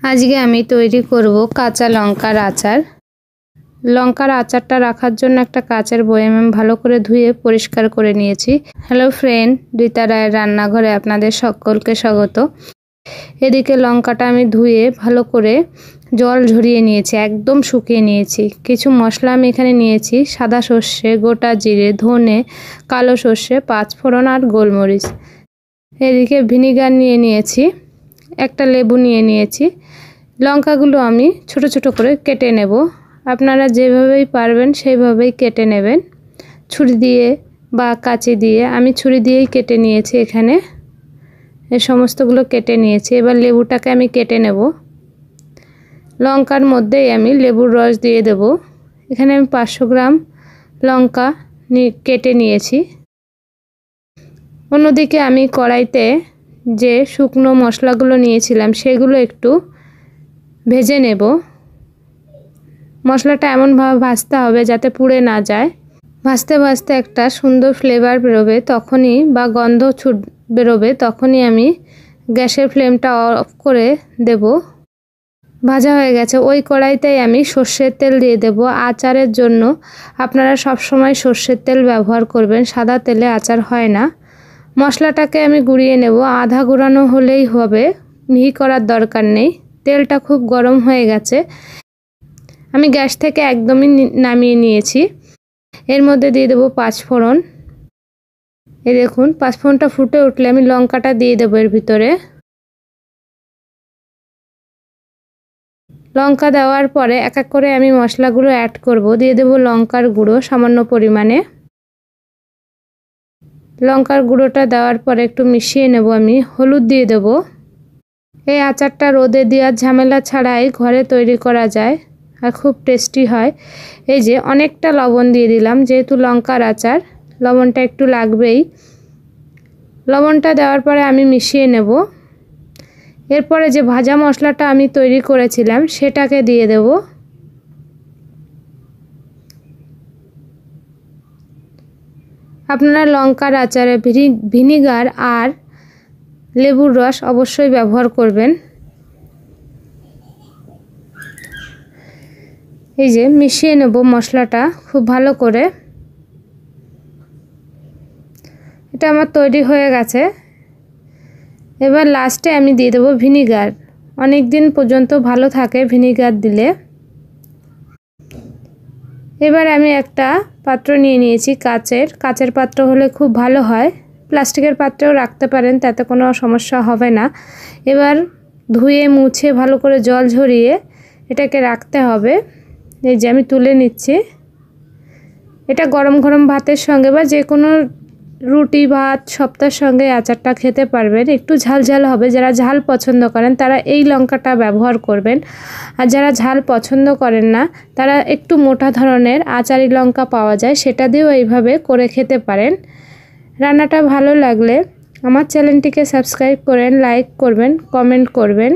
আজকে আমি তৈরি করব কাঁচা লঙ্কার আচার। লঙ্কার আচারটা রাখার জন্য একটা কাচের বয়াম আমি ভালো করে ধুয়ে পরিষ্কার করে নিয়েছি। হ্যালো ফ্রেন্ড, রীতা রায়ের রান্নাঘরে আপনাদের সকলকে স্বাগত। এদিকে লঙ্কাটা আমি ধুয়ে ভালো করে জল ঝরিয়ে নিয়েছি, একদম শুকিয়ে নিয়েছি। কিছু মশলা আমি এখানে নিয়েছি: সাদা সর্ষে, গোটা জিরে, ধনে, কালো সর্ষে, পাঁচফোড়ন আর গোলমরিচ। এদিকে ভিনিগার নিয়ে নিয়েছি, একটা লেবু নিয়ে নিয়েছি। লঙ্কাগুলো আমি ছোট ছোট করে কেটে নেব। আপনারা যেভাবেই পারবেন সেইভাবেই কেটে নেবেন, ছুরি দিয়ে বা কাঁচি দিয়ে। আমি ছুরি দিয়েই কেটে নিয়েছি। এখানে এই সমস্তগুলো কেটে নিয়েছি। এবার লেবুটাকে আমি কেটে নেব। লঙ্কার মধ্যেই আমি লেবুর রস দিয়ে দেব। এখানে আমি 500 গ্রাম লঙ্কা কেটে নিয়েছি। অন্যদিকে আমি কড়াইতে যে শুকনো মশলাগুলো নিয়েছিলাম সেগুলো একটু ভেজে নেব। মশলাটা এমনভাবে ভাজতে হবে যাতে পুড়ে না যায়। ভাজতে ভাজতে একটা সুন্দর ফ্লেভার বেরোবে তখনই, বা গন্ধ বেরোবে তখনই আমি গ্যাসের ফ্লেমটা অফ করে দেব। ভাজা হয়ে গেছে। ওই কড়াইতেই আমি সর্ষের তেল দিয়ে দেব। আচারের জন্য আপনারা সব সময় সর্ষের তেল ব্যবহার করবেন, সাদা তেলে আচার হয় না। মশলাটাকে আমি গুঁড়িয়ে নেব। আধা গুঁড়ানো হলেই হবে, মিহি করার দরকার নেই। তেলটা খুব গরম হয়ে গেছে। আমি গ্যাস থেকে একদমই নামিয়ে নিয়েছি। এর মধ্যে দিয়ে দেবো পাঁচফোড়ন। এই দেখুন, পাঁচফোড়নটা ফুটে উঠলে আমি লঙ্কাটা দিয়ে দেবো এর ভিতরে। লঙ্কা দেওয়ার পরে এক এক করে আমি মশলাগুলো অ্যাড করব। দিয়ে দেবো লঙ্কার গুঁড়ো সামান্য পরিমাণে। লঙ্কার গুঁড়োটা দেওয়ার পরে একটু মিশিয়ে নেব। আমি হলুদ দিয়ে দেব। এই আচারটা রোদে দেওয়ার ঝামেলা ছাড়াই ঘরে তৈরি করা যায় আর খুব টেস্টি হয়। এই যে অনেকটা লবণ দিয়ে দিলাম, যেহেতু লঙ্কার আচার লবণটা একটু লাগবেই। লবণটা দেওয়ার পরে আমি মিশিয়ে নেব। এরপরে যে ভাজা মশলাটা আমি তৈরি করেছিলাম সেটাকে দিয়ে দেব। আপনারা লঙ্কার আচারে ভিনিগার আর লেবুর রস অবশ্যই ব্যবহার করবেন। এই যে মিশিয়ে নেব মশলাটা খুব ভালো করে। এটা আমার তৈরি হয়ে গেছে। এবার লাস্টে আমি দিয়ে দেবো ভিনিগার। অনেক দিন পর্যন্ত ভালো থাকে ভিনিগার দিলে। এবার আমি একটা পাত্র নিয়ে নিয়েছি, কাচের পাত্র হলে খুব ভালো হয়। প্লাস্টিকের পাত্রেও রাখতে পারেন, তাতে কোনো সমস্যা হবে না। এবার ধুয়ে মুছে ভালো করে জল ঝরিয়ে এটাকে রাখতে হবে। এই যে আমি তুলে নিচ্ছি। এটা গরম গরম ভাতের সঙ্গে বা যে কোনো রুটি ভাত সবটার সঙ্গে আচারটা খেতে পারবেন। একটু ঝাল ঝাল হবে। যারা ঝাল পছন্দ করেন তারা এই লঙ্কাটা ব্যবহার করবেন, আর যারা ঝাল পছন্দ করেন না তারা একটু মোটা ধরনের আচারি লঙ্কা পাওয়া যায়, সেটা দিয়েও এইভাবে করে খেতে পারেন। রান্নাটা ভালো লাগলে আমার চ্যানেলটিকে সাবস্ক্রাইব করেন, লাইক করবেন, কমেন্ট করবেন।